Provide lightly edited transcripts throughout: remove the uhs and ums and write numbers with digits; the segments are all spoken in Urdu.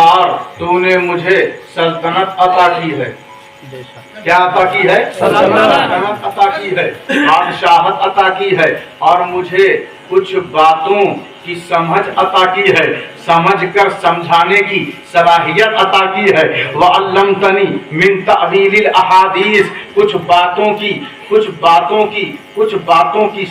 اور تو نے مجھے سلطنت عطا کی ہے. کیا عطا کی ہے؟ سلطنت عطا کی ہے، بادشاہت عطا کی ہے، اور مجھے کچھ باتوں کی سمجھ عطا کی ہے، سمجھ کر سمجھانے کی صلاحیت عطا کی ہے. وعلمتنی من تعویل الاحادیث، کچھ باتوں کی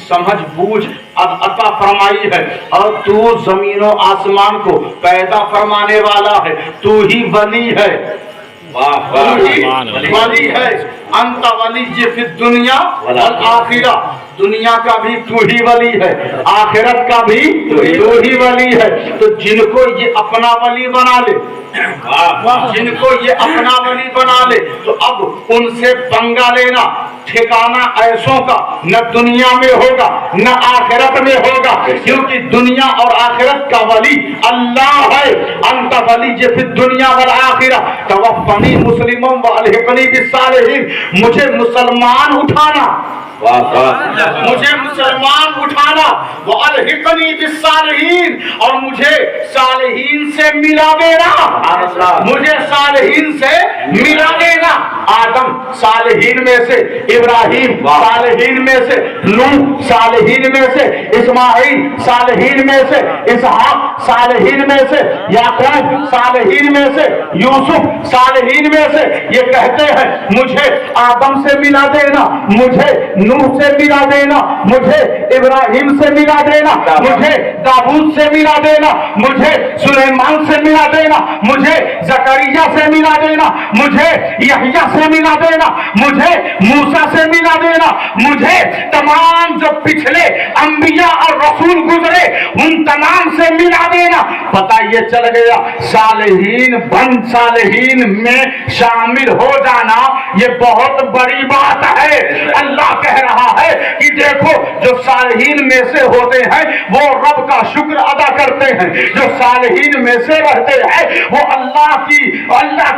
سمجھ بوجھ عطا فرمائی ہے. اور تو زمین و آسمان کو پیدا فرمانے والا ہے، تو ہی ولی ہے. ولی ہے. انت ولی فی الدنیا والآخرہ، دنیا کا بھی تو ہی ولی ہے، آخرت کا بھی تو ہی ولی ہے. تو جن کو یہ اپنا ولی بنا لے، تو اب ان سے پنگا لینا ٹھکانہ ایسوں کا نہ دنیا میں ہوگا نہ آخرت میں ہوگا، کیونکہ دنیا اور آخرت کا ولی اللہ ہے. انت ولی فی الدنیا والآخرہ توفنی مسلما والحقنی بالصالحین. مجھے مسلمان اٹھانا، والحقنی بالصالحین، اور مجھے صالحین سے ملا دینا. آدم صالحین میں سے، ابراہیم صالحین میں سے، نوح صالحین میں سے، اسماعیل صالحین میں سے، اسحاق صالحین میں سے، یعقوب صالحین میں سے، یوسف صالحین میں سے. یہ کہتے ہیں مجھے آدم سے ملا دینا، مجھے نوح سے ملا دینا، مجھے ابراہیم سے ملا دینا، مجھے داؤد سے ملا دینا، مجھے سلیمان سے ملا دینا، مجھے زکریا سے ملا دینا، مجھے یحییٰ سے ملا دینا، مجھے موسیٰ سے ملا دینا، مجھے تمام جو پچھلے انبیاء اور رسول گزرے ان تمام سے ملا دینا. پتہ یہ چل گیا صالحین میں شامل ہو جانا یہ بہت بڑی بات ہے. اللہ کہہ رہا ہے کہ دیکھو جو صالحین میں سے ہوتے ہیں وہ رب کا شکر ادا کرتے ہیں، جو صالحین میں سے رہتے ہیں وہ اللہ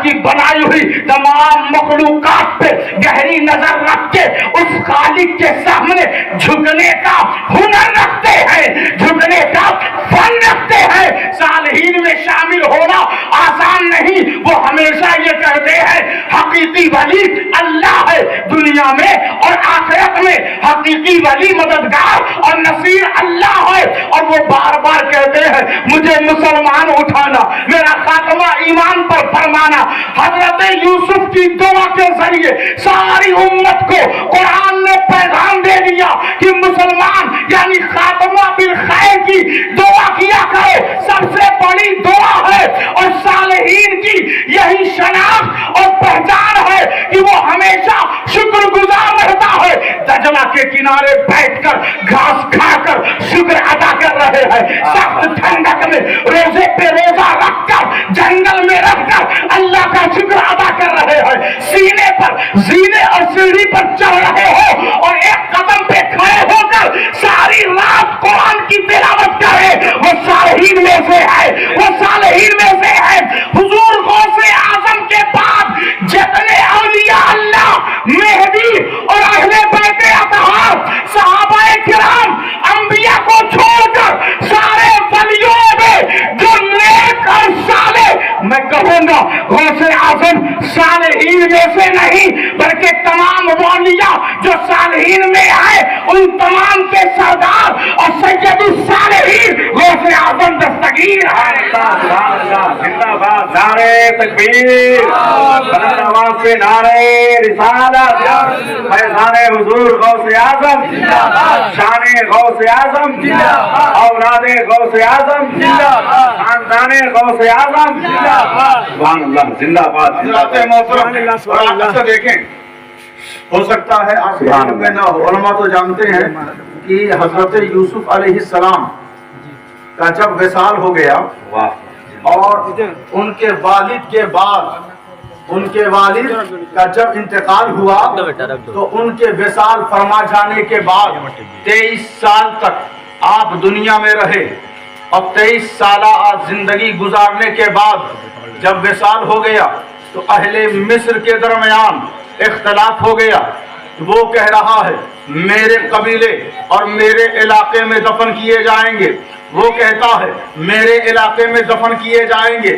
کی بنائی ہوئی تمام مخلوقات پہ گہری نظر رکھ کے اس خالق کے سامنے جھکنے کا ہنر رکھتے ہیں، جھکنے کا فن رکھتے ہیں. صالحین میں شامل ہونا آسان نہیں. وہ ہمیشہ یہ کہتے ہیں حقیقی ولی اللہ ہے، دنیا میں اور آخرت میں حقیقی ولی مددگار اور نصیر اللہ ہے. اور وہ بار بار کہتے ہیں مجھے مسلمان اٹھانا، میرا خاتمہ ایمان پر فرمانا. حضرت یوسف کی دعا کے ذریعے ساری امت کو قرآن نے پیغام دے دیا کہ مسلمان یعنی خاتمہ بالخیر کی دعا کیا کرے، سب سے بڑی دعا ہے. اور صالحین کی یہی شناخت اور پہچان ہے کہ وہ ہمیشہ شکر گزار رہتا ہے. دجلہ کے کنارے بیٹھ کر گھاس کھا کر شکر ادا کر رہے ہیں، سخت ٹھنڈک میں روزے پہ روزہ رکھ کر جنگل میں رکھ کر اللہ کا شکر ادا کر رہے ہیں. سینے پر زینے اور سیڑھی پر چڑھ رہے ہو اور ایک قدم پہ کھڑے ہو کر ساری رات قرآن کی تلاوت کرے، وہ صالحین میں سے ہے، وہ صالحین میں سے ہے. حضور غوث اعظم کے بعد جتنے اولیاء اللہ، مہدی اور اہل بیت اطہار، صحابہ کرام، انبیاء کو چھوڑ کر سارے ولیوں میں جو نیک اور صالح، میں کہوں گا غوث اعظم صالحین میں سے نہیں بلکہ تمام اولیاء جو صالحین میں آئے ان تمام کے سردار اور سید الصالحین غوث اعظم دستگیر ہے. زندہ باد نعرے تکبیر، بلند آواز سے نعرے رسالت، فیضان حضور غوث اعظم، شان غوث اعظم، اولاد غوث اعظم، خاندان غوث اعظم، سبحان اللہ، زندہ باد. محترم دیکھیں، ہو سکتا ہے آپ کے علم میں نہ ہو، علماء تو جانتے ہیں کہ حضرت یوسف علیہ السلام کا جب وصال ہو گیا اور ان کے والد کا جب انتقال ہوا تو ان کے وصال فرما جانے کے بعد 23 سال تک آپ دنیا میں رہے. اور 23 سالہ زندگی گزارنے کے بعد جب وصال ہو گیا تو اہل مصر کے درمیان اختلاف ہو گیا. وہ کہہ رہا ہے میرے قبیلے اور میرے علاقے میں دفن کیے جائیں گے، وہ کہتا ہے میرے علاقے میں دفن کیے جائیں گے.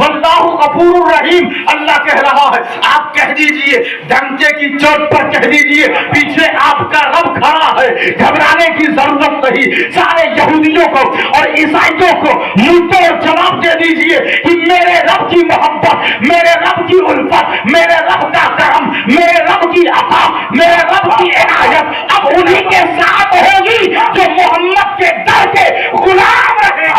واللہ غفور الرحیم. اللہ کہہ رہا ہے آپ کہہ دیجئے, ڈنکے کی چوٹ پر کہہ دیجئے, پیچھے آپ کا رب کھڑا ہے, گھبرانے کی ضرورت نہیں. سارے یہودیوں کو اور عیسائیوں کو منہ توڑ جواب دے دیجئے کہ میرے رب کی محبت, میرے رب کی الفت, میرے رب کا کرم, میرے رب کی عطا, میرے رب کی عنایت اب انہی کے ساتھ ہوگی جو محمد کے در کے غلام رہے.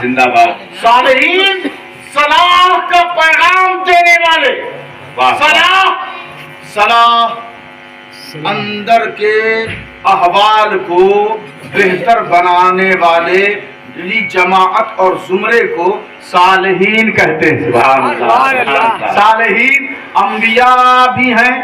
زندہ باد. صالحین صلاح کا پیغام دینے والے, صلاح اندر کے احوال کو بہتر بنانے والے جماعت اور زمرے کو صالحین کہتے ہیں. صالحین انبیاء بھی ہیں,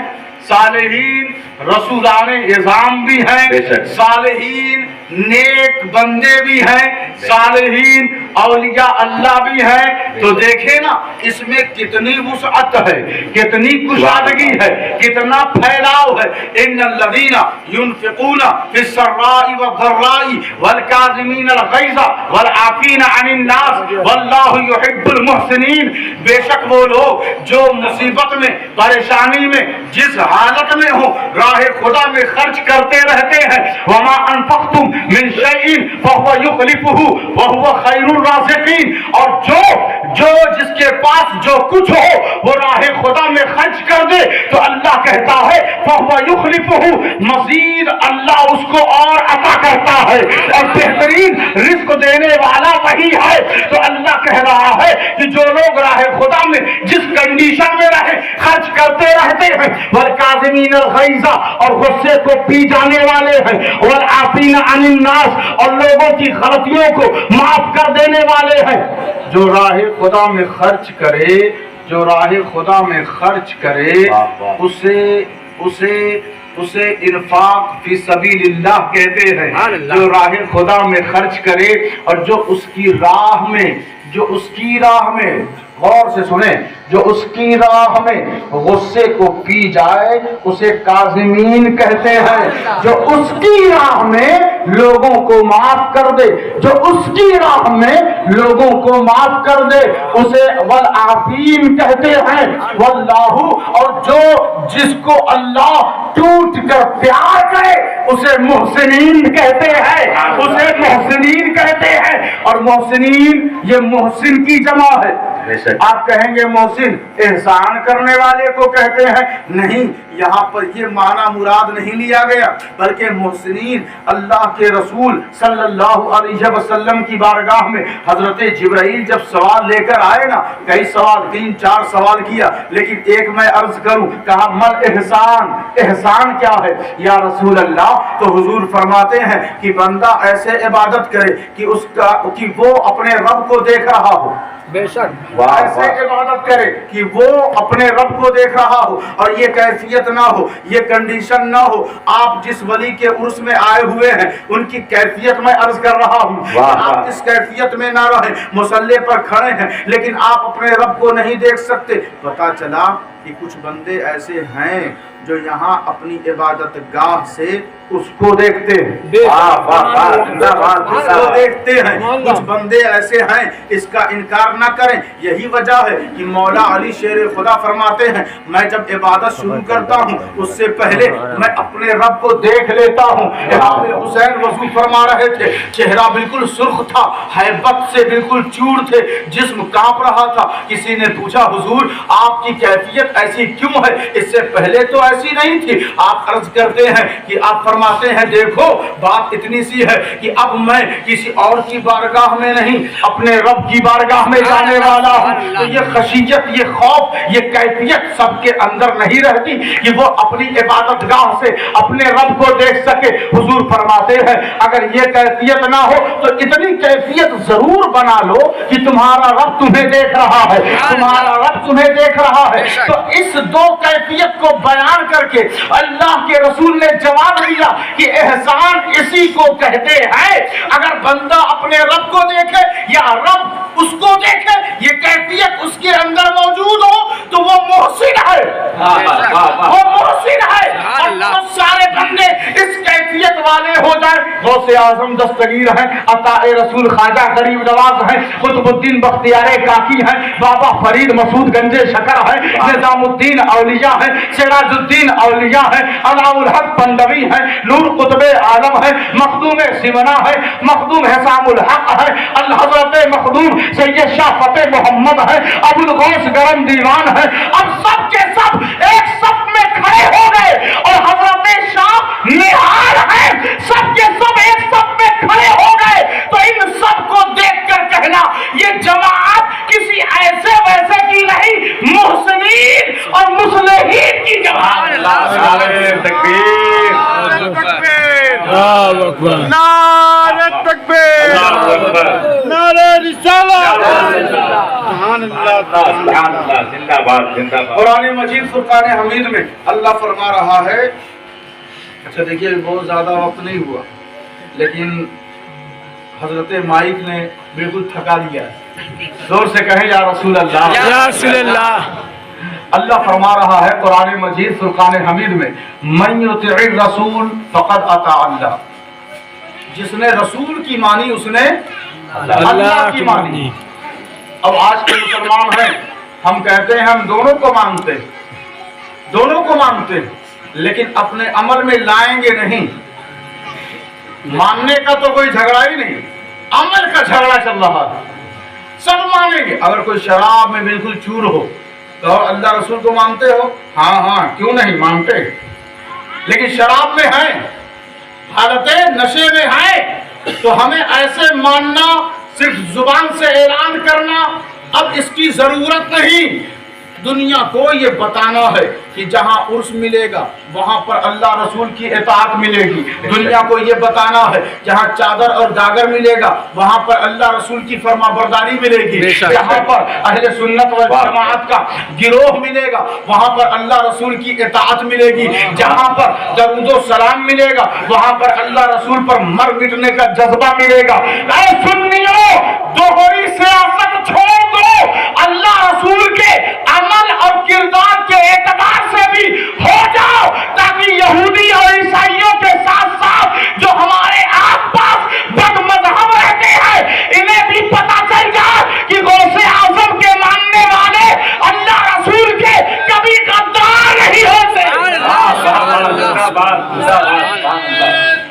صالحین رسولان اعظام بھی ہیں, صالحین نیک بندے بھی ہیں, صالحین اولیاء اللہ بھی ہیں. تو دیکھیں نا اس میں کتنی وسعت ہے, کتنی کشادگی ہے, کتنا پھیلاؤ ہے. ان الذین ينفقون فی السراء والضراء والکاظمین الغیظ والعافین عن الناس واللہ یحب المحسنین. بے شک وہ لوگ جو مصیبت میں, پریشانی میں, جس حالت میں ہو, راہ خدا میں خرچ کرتے رہتے ہیں. وما انفقتم من شیء فهو یخلفہ وهو خیر الرازقین. اور جو جس کے پاس جو کچھ ہو وہ راہ خدا میں خرچ کر دے تو اللہ کہتا ہے فهو یخلفہ, مزید اللہ اس کو اور عطا کرتا ہے اور بہترین رزق دینے والا وہی ہے. تو اللہ کہہ رہا ہے کہ جو لوگ راہ خدا میں جس کنڈیشن میں رہے خرچ کرتے رہتے ہیں, والکاظمین الغیظ, اور غصے کو پی جانے والے ہیں, والعافین عن الناس, اور لوگوں کی غلطیوں کو معاف کر دینے والے ہیں. جو راہ خدا میں خرچ کرے, جو راہ خدا میں خرچ کرے اسے انفاق فی سبیل اللہ کہتے ہیں. جو راہ خدا میں خرچ کرے اور جو اس کی راہ میں غور سے سنیں, جو اس کی راہ میں غصے کو پی جائے اسے کاظمین کہتے ہیں. جو اس کی راہ میں لوگوں کو معاف کر دے, جو اس کی راہ میں لوگوں کو معاف کر دے اسے والعافین کہتے ہیں. واللہ, اور جو جس کو اللہ ٹوٹ کر پیار کرے اسے محسنین کہتے ہیں, اسے محسنین کہتے ہیں. اور محسنین یہ محسن کی جمع ہے. آپ کہیں گے محسن احسان کرنے والے کو کہتے ہیں, نہیں, یہاں پر یہ معنی مراد نہیں لیا گیا, بلکہ محسنین اللہ کے رسول صلی اللہ علیہ وسلم کی بارگاہ میں حضرت جبرائیل جب سوال لے کر آئے نا, کئی سوال, 3-4 سوال کیا, لیکن ایک میں عرض کروں, کہا مل احسان, احسان کیا ہے یا رسول اللہ؟ تو حضور فرماتے ہیں کہ بندہ ایسے عبادت کرے کہ وہ اپنے رب کو دیکھ رہا ہو. بے شک ایسے عبادت کرے کہ وہ اپنے رب کو دیکھ رہا ہو, اور یہ کیفیت نہ ہو, یہ کنڈیشن نہ ہو. آپ جس ولی کے عرس میں آئے ہوئے ہیں ان کی کیفیت میں عرض کر رہا ہوں, آپ اس کیفیت میں نہ رہیں, مصلی پر کھڑے ہیں لیکن آپ اپنے رب کو نہیں دیکھ سکتے. پتا چلا کہ کچھ بندے ایسے ہیں جو یہاں اپنی عبادت گاہ سے اس کو دیکھتے ہیں, اس کو دیکھتے ہیں. کچھ بندے ایسے ہیں, اس کا انکار نہ کریں. یہی وجہ ہے کہ مولا علی شیر خدا فرماتے ہیں میں جب عبادت شروع کرتا ہوں اس سے پہلے میں اپنے رب کو دیکھ لیتا ہوں. امام حسین وضو فرما رہے تھے, چہرہ بالکل سرخ تھا, ہیبت سے بالکل چور تھے, جسم کانپ رہا تھا. کسی نے پوچھا حضور آپ کی کیفیت ایسی کیوں ہے, اس سے پہلے تو ایسی نہیں تھی. آپ عرض کرتے ہیں کہ آپ فرماتے ہیں دیکھو بات اتنی سی ہے کہ اب میں کسی اور کی بارگاہ میں نہیں اپنے رب کی بارگاہ میں جانے والا ہوں. تو یہ خشیت, یہ خوف, یہ کیفیت سب کے اندر نہیں رہتی کہ وہ اپنی عبادت گاہ سے اپنے رب کو دیکھ سکے. حضور فرماتے ہیں اگر یہ کیفیت نہ ہو تو اتنی کیفیت ضرور بنا لو کہ تمہارا رب تمہیں دیکھ رہا ہے, تمہارا رب تمہیں دیکھ رہا ہے. تو اس دو کیفیت کو بیان کر کے اللہ کے رسول نے جواب دیا کہ احسان اسی کو کہتے ہیں اگر بندہ اپنے اپنے رب کو دیکھے یا رب اس کو دیکھے، یہ کیفیت اس کے اندر موجود ہو تو وہ محسن ہے، وہ محسن ہے۔ اور بہت سارے بندے اس کیفیت والے ہو جائیں۔ غوث اعظم دستگیر ہیں، عطا رسول خواجہ غریب نواز ہیں، قطب الدین بختیار کاکی ہیں، بابا فرید مسعود گنجے شکر ہیں، نظام الدین اولیاء ہیں، سراج الدین اولیاء ہیں، علاء الحق پنڈوی ہیں، نور قطب عالم ہے، مخدوم سمنا ہے، مخدوم حسام الحق ہے، الحضرت مخدوم سید شاہ فتح محمد ہے، ابو الغوث گرم دیوان ہے۔ اب سب کے سب ایک صف میں کھڑے ہو گئے اور حضرت شاہ نہار ہے، سب کے سب ایک صف میں کھڑے ہو گئے تو ان سب کو دیکھ کر کہنا یہ جماعت کسی ایسے ویسے کی نہیں، محسنین اور مصلحین کی جماعت۔ نعرہ تکبیر، اللہ اکبر، نعرہ تکبیر، اللہ اکبر، نعرہ رسالت، سبحان اللہ، زندہ باد، زندہ باد۔ قرآن مجید فرقان حمید میں اللہ فرما رہا ہے، اچھا دیکھیے بہت زیادہ وقت نہیں ہوا لیکن حضرت مائک نے بالکل تھکا دیا ہے، زور سے کہیں یا رسول اللہ، یا رسول اللہ۔ اللہ فرما رہا ہے قرآن مجید فرقان حمید میں، من یطع الرسول فقد اطاع اللہ، جس نے رسول کی مانی اس نے اللہ کی مانی۔ اب آج کے مسلمان ہیں، ہم کہتے ہیں ہم دونوں کو مانتے ہیں، دونوں کو مانتے ہیں لیکن اپنے عمل میں لائیں گے نہیں۔ ماننے کا تو کوئی جھگڑا ہی نہیں، عمل کا جھگڑا چل رہا ہے۔ سب مانیں گے، اگر کوئی شراب میں بالکل چور ہو تو اللہ رسول کو مانتے ہو؟ ہاں ہاں، کیوں نہیں مانتے، لیکن شراب میں ہیں، حالت نشے میں ہیں تو ہمیں ایسے ماننا، صرف زبان سے اعلان کرنا اب اس کی ضرورت نہیں۔ دنیا کو یہ بتانا ہے کہ جہاں عرس ملے گا وہاں پر اللہ رسول کی اطاعت ملے گی، دنیا کو یہ بتانا ہے جہاں چادر اور گاگر ملے گا وہاں پر اللہ رسول کی فرما برداری ملے گی، جہاں پر اہل سنت والجماعت کا گروہ ملے گا وہاں پر اللہ رسول کی اطاعت ملے گی، جہاں پر درود و سلام ملے گا وہاں پر اللہ رسول پر مر مٹنے کا جذبہ ملے گا۔ اے سنیوں، دوہری سیاست چھوڑ دو، اللہ رسول کے عمل اور کردار کے اعتبار سے بھی ہو جاؤ تاکہ یہودی اور عیسائیوں کے ساتھ ساتھ جو ہمارے آس پاس بد مذہب رہتے ہیں انہیں بھی پتہ چل جائے کہ غوث اعظم کے ماننے والے اللہ رسول کے کبھی غدار نہیں ہوتے۔ زندہ باد، زندہ باد،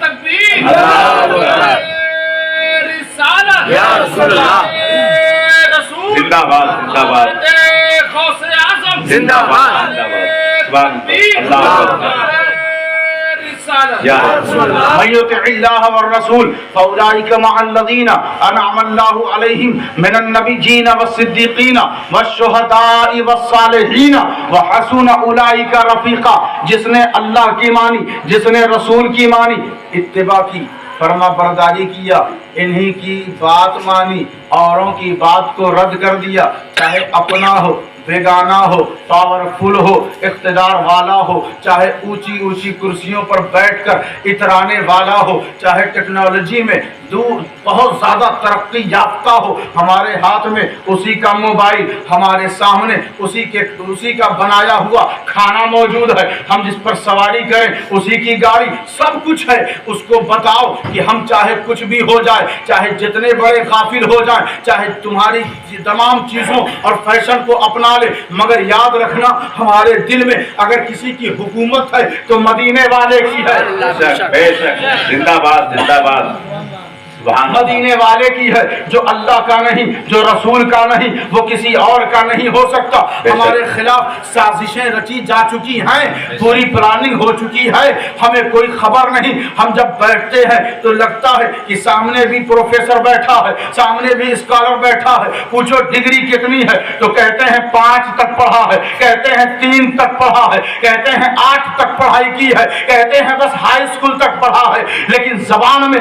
تکبیر، رسالت، یا رسول اللہ، رسول، زندہ باد، زندہ باد، غوث اعظم، زندہ باد، زندہ باد، سبحان اللہ، اللہ اکبر، یا رسول اللہ۔ من يطع الله والرسول فاولئك مع الذين انعم الله عليهم من النبيين والصديقين والشهداء والصالحين وحسن اولئك رفیقا۔ جس نے اللہ کی مانی، جس نے رسول کی مانی، اتباع کی، فرما برداری کیا، انہی کی بات مانی، اوروں کی بات کو رد کر دیا، چاہے اپنا ہو، بیگانہ ہو، پاورفل ہو، اقتدار والا ہو، چاہے اونچی اونچی کرسیوں پر بیٹھ کر اترانے والا ہو، چاہے ٹیکنالوجی میں بہت زیادہ ترقی یافتہ ہو، ہمارے ہاتھ میں اسی کا موبائل، ہمارے سامنے اسی کا بنایا ہوا کھانا موجود ہے، ہم جس پر سواری کریں اسی کی گاڑی، سب کچھ ہے۔ اس کو بتاؤ کہ ہم چاہے کچھ بھی ہو جائے، چاہے جتنے بڑے غافل ہو جائیں، چاہے تمہاری تمام چیزوں اور فیشن کو اپنا لے، مگر یاد رکھنا ہمارے دل میں اگر کسی کی حکومت ہے تو مدینے والے کی ہے، بے شک، زندہ باد، زندہ باد، مدینے والے کی ہے، جو اللہ کا نہیں، جو رسول کا نہیں، وہ کسی اور کا نہیں ہو سکتا۔ ہمارے خلاف سازشیں رچی جا چکی ہیں، پوری پلاننگ ہو چکی ہے، ہمیں کوئی خبر نہیں۔ ہم جب بیٹھتے ہیں تو لگتا ہے کہ سامنے بھی پروفیسر بیٹھا ہے، سامنے بھی اسکالر بیٹھا ہے، پوچھو ڈگری کتنی ہے تو کہتے ہیں 5 تک پڑھا ہے، کہتے ہیں 3 تک پڑھا ہے، کہتے ہیں 8 تک پڑھائی کی ہے، کہتے ہیں بس ہائی اسکول تک پڑھا ہے، لیکن زبان میں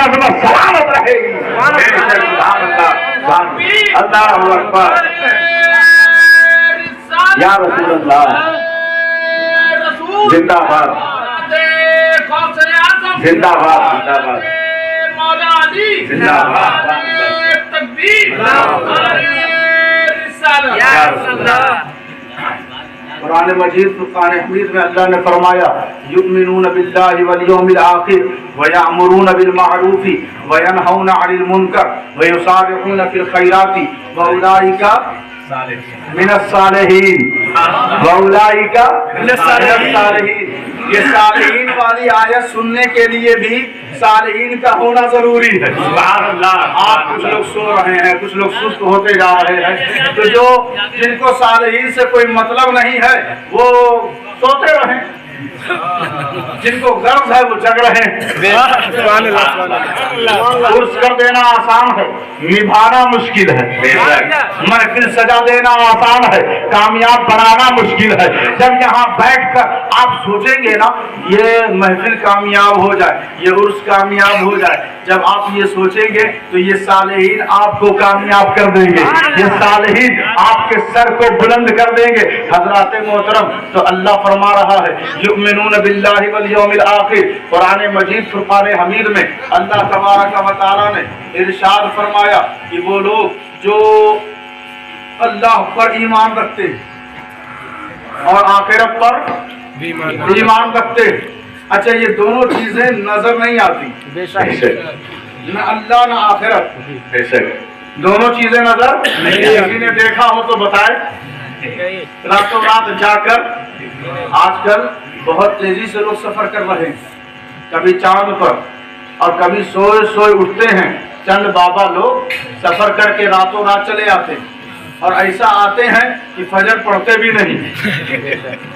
عظمت سلامت رہے گی. سبحان اللہ. اللہ اکبر. یا رسول اللہ زندہ باد. زندہ باد. زندہ باد. زندہ باد. قرآن مجید فرقان حمید میں اللہ نے فرمایا یؤمنون باللہ والیوم الآخر ویأمرون بالمعروف وینہون عن المنکر ویسارعون فی الخیرات واولئک من الصالحین. واولئک من الصالحین. یہ صالحین والی آیت سننے کے لیے بھی صالحین کا ہونا ضروری ہے. سبحان اللہ. آپ کچھ لوگ سو رہے ہیں, کچھ لوگ سست ہوتے جا رہے ہیں, تو جن کو صالحین سے کوئی مطلب نہیں ہے وہ سوتے رہیں, جن کو غرض ہے وہ جگ رہے ہیں. عرض کر دینا آسان ہے, نبھانا مشکل ہے. محفل سجا دینا آسان ہے, کامیاب بنانا مشکل ہے. جب یہاں بیٹھ کر آپ سوچیں گے نا یہ محفل کامیاب ہو جائے, یہ عرس کامیاب ہو جائے, جب آپ یہ سوچیں گے تو یہ صالحین آپ کو کامیاب کر دیں گے, یہ صالحین آپ کے سر کو بلند کر دیں گے. حضرات محترم, تو اللہ فرما رہا ہے یؤمنون باللہ والیوم الآخر. قرآن مجید فرقان حمید میں اللہ تبارک و تعالی نے ارشاد فرمایا کہ وہ لوگ جو اللہ پر ایمان رکھتے اور آخرت پر ایمان رکھتے. اچھا, یہ دونوں چیزیں نظر نہیں آتی, نہ اللہ نہ آخرت, دونوں چیزیں نظر کسی نے دیکھا ہو تو بتائے. راتوں رات جا کر آج کل بہت تیزی سے لوگ سفر کر رہے ہیں, کبھی چاند پر اور کبھی سوئے سوئے اٹھتے ہیں. چند بابا لوگ سفر کر کے راتوں رات چلے آتے ہیں, اور ایسا آتے ہیں کہ فجر پڑھتے بھی نہیں.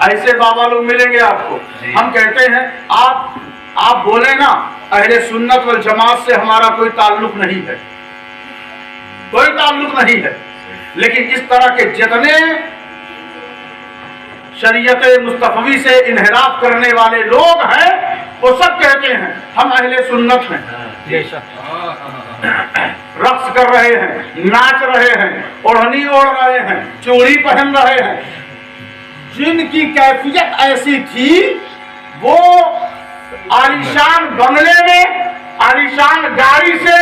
ایسے بابا لوگ ملیں گے آپ کو. ہم کہتے ہیں آپ بولیں نا اہل سنت والجماعت سے ہمارا کوئی تعلق نہیں ہے, کوئی تعلق نہیں ہے, لیکن اس طرح کے جتنے شریعت مصطفی سے انحراف کرنے والے لوگ ہیں وہ سب کہتے ہیں ہم اہل سنت ہیں. رقص کر رہے ہیں, ناچ رہے ہیں, اوڑھنی اوڑھ رہے ہیں, چوڑی پہن رہے ہیں. جن کی کیفیت ایسی تھی وہ عالیشان بنگلے میں, عالیشان گاڑی سے,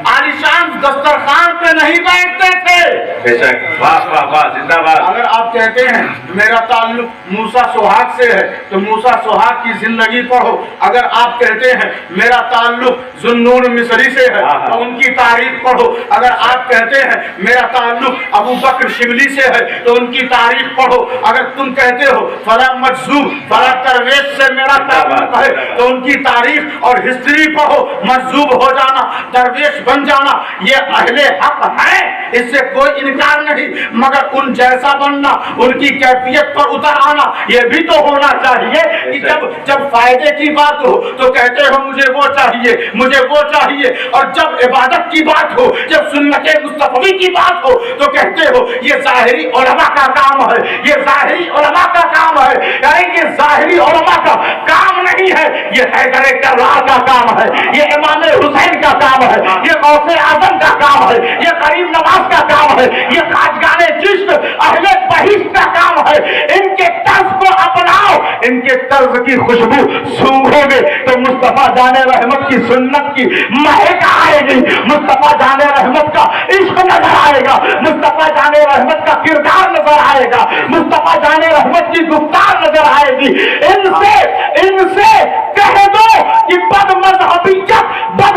عالیشان دسترخوان پہ نہیں بیٹھتے تھے. زندہ باد. اگر آپ کہتے ہیں میرا تعلق موسیٰ سہاگ سے ہے تو موسیٰ سہاگ کی زندگی پڑھو. اگر آپ کہتے ہیں میرا تعلق ذوالنون مصری سے ہے تو ان کی تاریخ پڑھو. اگر آپ کہتے ہیں میرا تعلق ابو بکر شبلی سے ہے تو ان کی تاریخ پڑھو. اگر تم کہتے ہو فلاں مجذوب فلاں درویش سے میرا تعلق ہے تو ان کی تاریخ اور ہسٹری پڑھو. مجذوب ہو جانا, درویش بن جانا یہ اہل حق ہے, اس سے کوئی انکار نہیں, مگر ان جیسا بننا, ان کی کیفیت پر اتر آنا یہ بھی تو ہونا چاہیے کہ جب فائدے کی بات ہو تو کہتے ہو مجھے وہ چاہیے, مجھے وہ چاہیے, اور جب عبادت کی بات ہو, جب سنت مصطفی کی بات ہو تو کہتے ہو یہ ظاہری علماء کا کام ہے, یہ ظاہری علماء کا کام ہے. یعنی یہ ظاہری علماء کا کام نہیں ہے, یہ حیدر کرار کا کام ہے, یہ امام حسین کا کام ہے, یہ غوث اعظم کا کام ہے, یہ غریب نواز کا کام ہے, یہ خواجگان چشت اہل بہشت کا کام ہے. ان کے طرز کو اپناؤ, ان کے طرز کی خوشبو سونگھو گے تو مصطفیٰ جان رحمت کی سنت کی مہک آئے گی, مصطفیٰ جان رحمت کا عشق نظر آئے گا, مصطفیٰ جان رحمت کا کردار نظر آئے گا, مصطفیٰ جان رحمت کی گفتار نظر آئے گی. ان سے کہہ دو کہ بد مذہبیت, بد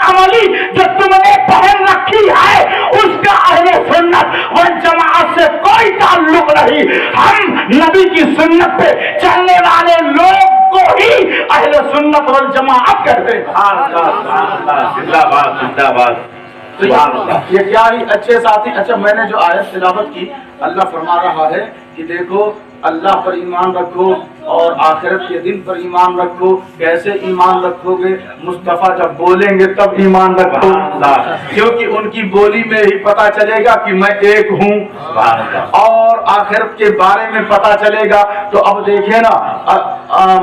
عملی جو تم نے پہن رکھی ہے اس کا اہل سنت والجماعت سے کوئی تعلق نہیں. ہم نبی کی سنت پہ چلنے والے لوگ کو ہی اہل سنت والجماعت کہتے ہیں. زندہ باد. زندہ باد. یہ کیا ہی اچھے ساتھی. اچھا, میں نے جو آیت تلاوت کی اللہ فرما رہا ہے کہ دیکھو اللہ پر ایمان رکھو اور آخرت کے دن پر ایمان رکھو. کیسے ایمان رکھو گے؟ مصطفیٰ جب بولیں گے تب ایمان رکھو، کیونکہ ان کی بولی میں ہی پتا چلے گا کہ میں ایک ہوں، اور آخرت کے بارے میں پتا چلے گا. تو اب دیکھیں نا،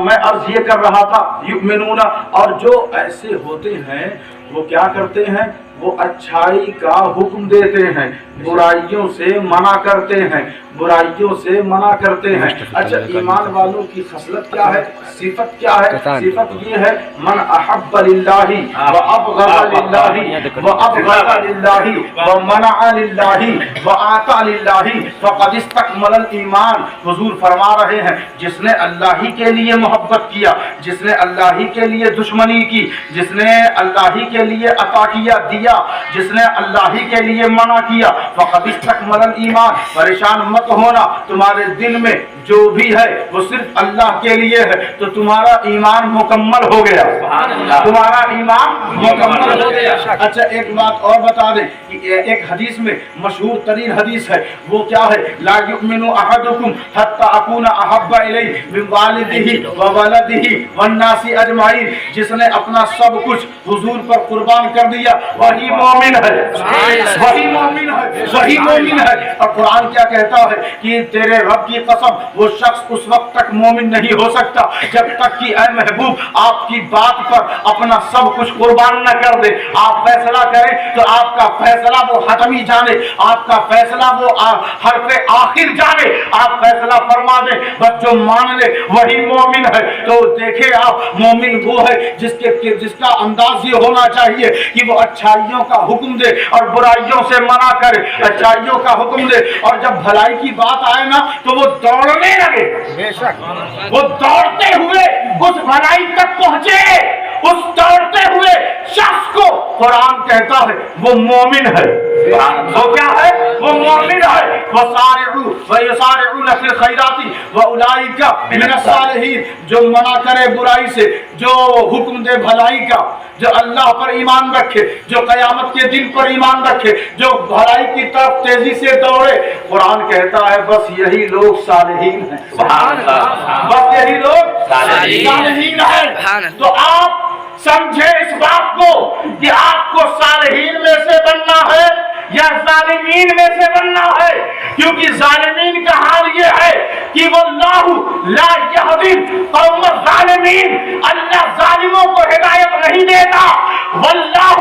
میں عرض یہ کر رہا تھا یؤمنون، اور جو ایسے ہوتے ہیں وہ کیا کرتے ہیں؟ وہ اچھائی کا حکم دیتے ہیں، برائیوں سے منع کرتے ہیں، برائیوں سے منع کرتے ہیں. اچھا، ایمان والوں کی خصلت کیا ہے؟ صفت کیا ہے؟ صفت یہ ہے من احب للہ وابغض للہ وابغض للہ ومنع للہ واعطى للہ فقد استکمل الایمان. حضور فرما رہے ہیں جس نے اللہ ہی کے لیے محبت کیا، جس نے اللہ ہی کے لیے دشمنی کی، جس نے اللہ ہی کے لیے عطا کیا دیا، جس نے اللہ ہی کے لیے منع کیا، فقد استکمل الایمان. پریشان مت ہونا، تمہارے دل میں جو بھی ہے وہ صرف اللہ کے لیے ہے تو تمہارا ایمان مکمل ہو گیا، تمہارا ایمان مکمل ہو گیا. اچھا، ایک بات اور بتا دیں کہ ایک حدیث میں مشہور ترین حدیث ہے، وہ کیا ہے؟ لا یؤمن احدکم حتی اکون احب الیہ من والدہ وولدہ والناس اجمعین. جس نے اپنا سب کچھ حضور پر قربان کر دیا وہی مومن ہے، وہی مومن ہے، وہی مومن ہے. اور قرآن کیا کہتا ہے کہ تیرے رب کی قسم وہ شخص اس وقت تک مومن نہیں ہو سکتا جب تک کہ اے محبوب آپ کی بات پر اپنا سب کچھ قربان نہ کر دے. آپ فیصلہ کریں تو آپ کا فیصلہ وہ حتمی جانے، آپ کا فیصلہ وہ حرف آخر جانے، آپ فیصلہ فرما دیں، بس جو مان لے وہی مومن ہے. تو دیکھیں آپ، مومن وہ ہے جس کا انداز یہ ہونا چاہیے کہ وہ اچھائیوں کا حکم دے اور برائیوں سے منع کرے، اچھائیوں کا حکم دے، اور جب بھلائی کی بات آئے نا تو وہ دوڑنے لگے، وہ دوڑتے ہوئے اس بھلائی تک پہنچے. اس دوڑتے ہوئے شخص کو قرآن کہتا ہے وہ مومن ہے. وہ کیا ہے؟ وہ مومن ہے. وَسَارِعُوا وَيُسَارِعُونَ فِي الْخَيْرَاتِ وَأُولَٰئِكَ مِنَ الصَّالِحِينَ. جو منع کرے برائی سے، جو حکم دے بھلائی کا، جو اللہ پر ایمان رکھے، جو قیامت کے دن پر ایمان رکھے، جو بھلائی کی طرف تیزی سے دوڑے، قرآن کہتا ہے بس یہی لوگ صالحین ہیں. بس یہی لوگ صالحین ہیں. تو آپ سمجھے اس بات کو کہ آپ کو صالحین میں سے بننا ہے یا ظالمین میں سے بننا ہے. کیونکہ ظالمین کا حال یہ ہے کہ واللہ لا یہدی قوم الظالمین، اللہ ظالموں کو ہدایت نہیں دیتا. واللہ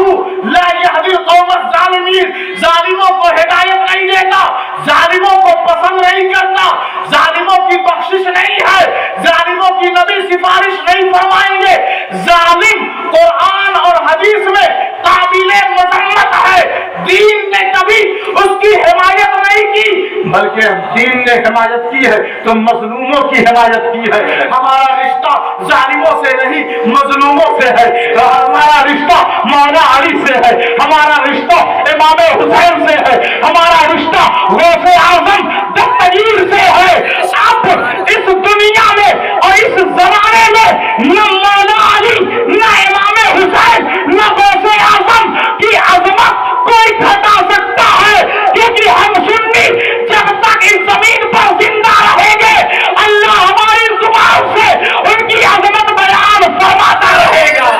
لا یہدی قوم الظالمین، ظالموں کو ہدایت نہیں دیتا، ظالموں کو پسند نہیں کرتا، ظالموں کی بخشش نہیں ہے، ظالموں کی نبی سفارش نہیں فرمائیں گے. ظالم قرآن اور حدیث میں قابل مذمت ہے. دین نے کبھی اس کی حمایت نہیں کی، بلکہ دین نے حمایت کی ہے تو مظلوموں کی حمایت کی ہے. ہمارا رشتہ ظالموں سے نہیں مظلوموں سے ہے. ہمارا رشتہ مولا علی سے ہے، ہمارا رشتہ امام حسین سے ہے، ہمارا رشتہ غوث اعظم دستگیر سے ہے. اب اس دنیا میں اور اس زمانے میں نہ مولا علی، نہ امام حسین، نہ غوث اعظم کی عظمت کوئی گھٹا سکتا ہے، کیونکہ ہم سنی جب تک اس زمین پر زندہ رہیں گے اللہ ہماری زبان سے ان کی عظمت بیان فرماتا رہے گا.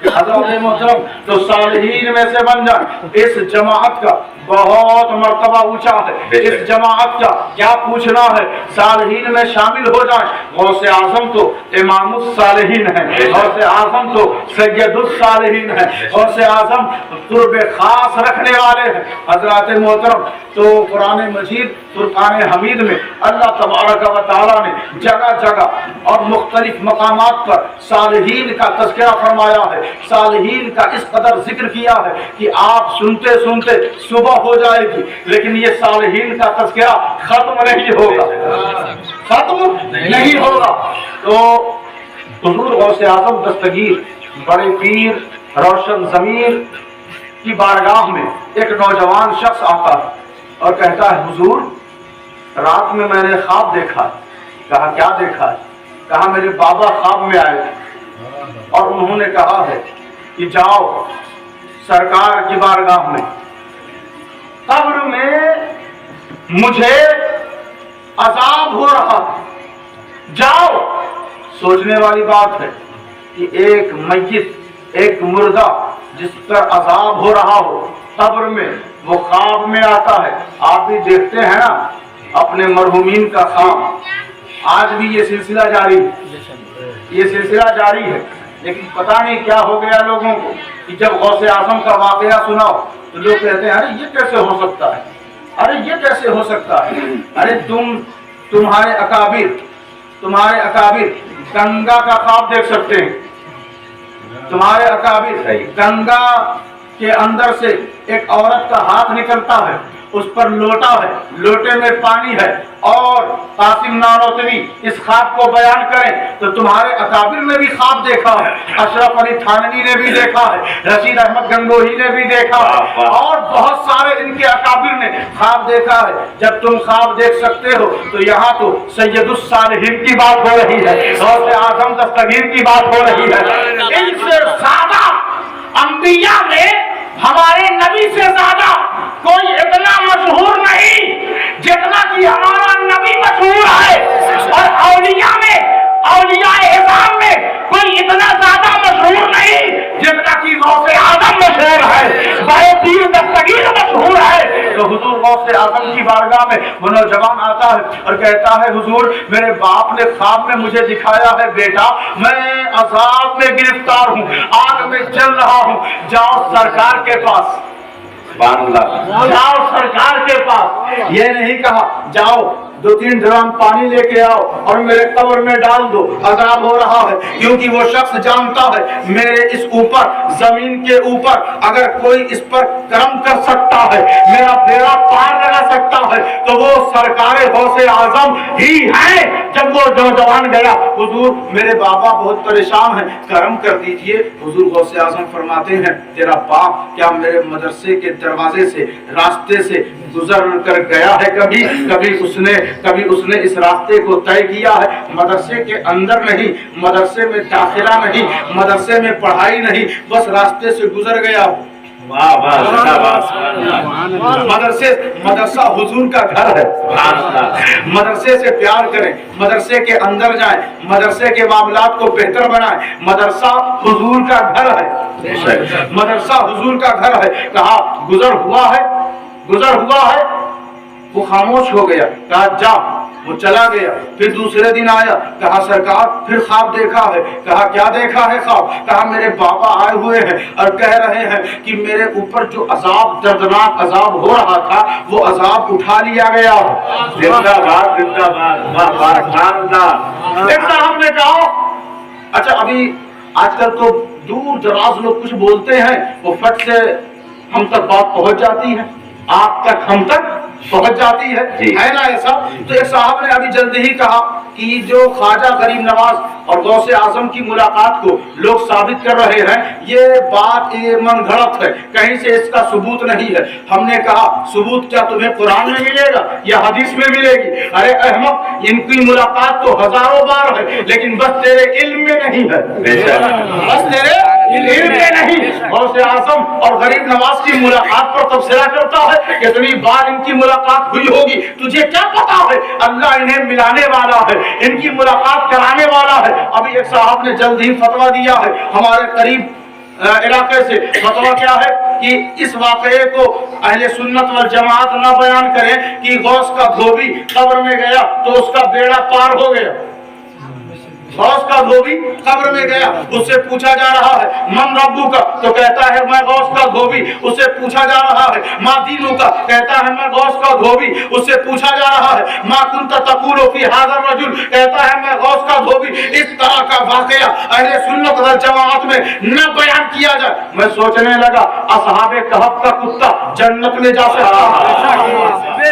حضرت محترم، تو صالحین میں سے بن جائیں. اس جماعت کا بہت مرتبہ اونچا ہے. اس جماعت کا کیا پوچھنا ہے؟ صالحین میں شامل ہو جائیں. غوث اعظم تو امام الصالحین ہے، غوث اعظم تو سید الصالحین ہے، غوث اعظم قرب خاص رکھنے والے ہیں. حضرات محترم، تو قرآن مجید فرقان حمید میں اللہ تبارک و تعالیٰ نے جگہ جگہ اور مختلف مقامات پر صالحین کا تذکرہ فرمایا ہے، صالحین کا اس قدر ذکر کیا ہے کہ آپ سنتے سنتے صبح ہو جائے گی لیکن یہ صالحین کا تذکرہ ختم نہیں ہوگا، ختم نہیں ہوگا. تو حضور غوث اعظم دستگیر بڑے پیر روشن ضمیر کی بارگاہ میں ایک نوجوان شخص آتا ہے اور کہتا ہے حضور رات میں نے خواب دیکھا. کہا کیا دیکھا ہے؟ کہا میرے بابا خواب میں آئے اور انہوں نے کہا ہے کہ جاؤ سرکار کی بارگاہ میں قبر میں مجھے عذاب ہو رہا ہے. جاؤ. سوچنے والی بات ہے کہ ایک میت، ایک مردہ جس پر عذاب ہو رہا ہو قبر میں، وہ خواب میں آتا ہے. آپ بھی دیکھتے ہیں نا اپنے مرحومین کا خواب. آج بھی یہ سلسلہ جاری ہے، یہ سلسلہ جاری ہے. لیکن پتہ نہیں کیا ہو گیا لوگوں کو کہ جب غوث اعظم کا واقعہ سناؤ تو لوگ کہتے ہیں ارے یہ کیسے ہو سکتا ہے، ارے یہ کیسے ہو سکتا ہے. ارے تمہارے اکابر گنگا کا خواب دیکھ سکتے ہیں. تمہارے اکابر گنگا کے اندر سے ایک عورت کا ہاتھ نکلتا ہے، اس پر لوٹا ہے، لوٹے میں پانی ہے، اور قاسم نانوتوی اس خواب کو بیان کریں تو تمہارے اکابر نے بھی خواب دیکھا ہے، اشرف علی تھانوی نے بھی دیکھا ہے، رشید احمد گنگوہی نے بھی دیکھا ہے، اور بہت سارے ان کے اکابر نے خواب دیکھا ہے. جب تم خواب دیکھ سکتے ہو تو یہاں تو سید الصالحین کی بات ہو رہی ہے، غوث اعظم دستگیر کی بات ہو رہی ہے. ان سے زیادہ انبیاء میں ہمارے نبی سے زیادہ کوئی اتنا مشہور نہیں جتنا کہ ہمارا نبی مشہور ہے. اور اولیاء میں، اولیاء اعظام میں کوئی اتنا زیادہ مشہور نہیں جتنا کہ غوث اعظم مشہور ہے، بہتیر دستگیر مشہور ہے. تو حضور غوث اعظم کی بارگاہ میں وہ نوجوان آتا ہے اور کہتا ہے حضور میرے باپ نے خواب میں مجھے دکھایا ہے بیٹا میں عذاب میں گرفتار ہوں، آگ میں جل رہا ہوں، جاؤ سرکار کے پاس. جاؤ سرکار کے پاس. یہ نہیں کہا جاؤ 2-3 ڈرم پانی لے کے آؤ اور میرے قبر میں ڈال دو، عذاب ہو رہا ہے. کیونکہ وہ شخص جانتا ہے میرے اس اوپر، زمین کے اوپر اگر کوئی اس پر کرم کر سکتا ہے، میرا بیڑا پار لگا سکتا ہے تو وہ سرکار غوث اعظم ہی ہے. جب وہ نوجوان گیا حضور میرے بابا بہت پریشان ہیں، کرم کر دیجئے. حضور غوث اعظم فرماتے ہیں تیرا باپ کیا میرے مدرسے کے دروازے سے، راستے سے گزر کر گیا ہے؟ کبھی اس نے اس راستے کو طے کیا ہے؟ مدرسے کے اندر نہیں، مدرسے میں داخلہ نہیں، مدرسے میں پڑھائی نہیں، بس راستے سے گزر گیا. مدرسہ حضور کا گھر ہے. مدرسے سے پیار کریں، مدرسے کے اندر جائیں، مدرسے کے معاملات کو بہتر بنائیں. مدرسہ حضور کا گھر ہے، مدرسہ حضور کا گھر ہے. کہا گزر ہوا ہے. وہ خاموش ہو گیا. کہا جا. وہ چلا گیا. پھر دوسرے دن آیا. کہا سرکار پھر خواب دیکھا ہے. کہا کیا دیکھا ہے خواب؟ کہا میرے بابا آئے ہوئے ہیں اور کہہ رہے ہیں کہ میرے اوپر جو عذاب، دردناک عذاب ہو رہا تھا وہ عذاب اٹھا لیا گیا. زندہ باد، زندہ باد. ایک صاحب نے کہا اچھا ابھی آج کل تو دور دراز لوگ کچھ بولتے ہیں وہ فٹ سے ہم تک بات پہنچ جاتی ہے، آپ تک ہم تک پہنچ جاتی ہے نا ایسا؟ تو ایک صاحب نے ابھی جلدی ہی کہا کہ جو خواجہ غریب نواز اور غوث اعظم کی ملاقات کو لوگ ثابت کر رہے ہیں یہ بات من گھڑت ہے، کہیں سے اس کا ثبوت نہیں ہے. ہم نے کہا ثبوت کیا تمہیں قرآن میں ملے گا یا حدیث میں ملے گی؟ ارے احمق ان کی ملاقات تو ہزاروں بار ہے لیکن بس تیرے علم میں نہیں ہے، بس تیرے علم میں نہیں. غوث اعظم اور غریب نواز کی ملاقات پر تبصرہ کرتا ہے کتنی بار ان کی ملاقات ہوئی ہوگی، تجھے کیا پتا ہے؟ اللہ انہیں ملانے والا ہے، ان کی ملاقات کرانے والا ہے. ابھی ایک صاحب نے جلد ہی فتویٰ دیا ہے ہمارے قریب علاقے سے. فتویٰ کیا ہے کہ اس واقعے کو اہل سنت والجماعت نہ بیان کریں کہ غوث کا دھوبی قبر میں گیا تو اس کا بیڑا پار ہو گیا. غوث کا دھوبی قبر میں گیا، اس سے پوچھا جا رہا ہے من ربو کا، تو کہتا ہے میں غوث کا دھوبی. اس سے پوچھا جا رہا ہے ما دینو کا، کہتا ہے میں غوث کا دھوبی. اس سے پوچھا جا رہا ہے ما کنت تقول فی ھذا الرجل، کہتا ہے میں غوث کا دھوبی. اس طرح کا واقعہ اہل سنت والجماعت میں نہ بیان کیا جائے. میں سوچنے لگا اصحاب کہف کا کتا جنت میں جا سکتا ہے،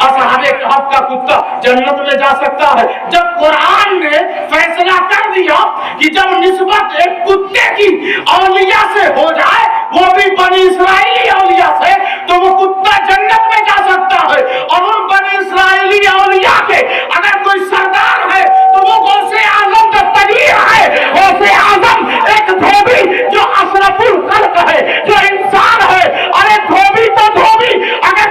اصحاب کہف کا کتا جنت میں جا سکتا ہے. جب قرآن نے فیصلہ کر دیا کہ جب نسبت ایک کتے کی اولیاء سے ہو جائے وہ بھی بنی اسرائیلی اولیاء سے، تو وہ کتا جنت میں جا سکتا ہے. اور ان بنی اسرائیلی اولیاء کے اگر کوئی سردار ہے تو وہ غوث اعظم دستگیر ہے. غوث اعظم ایک دھوبی جو اشرف الخلق ہے، جو انسان ہے. ارے دھوبی تو دھوبی، اگر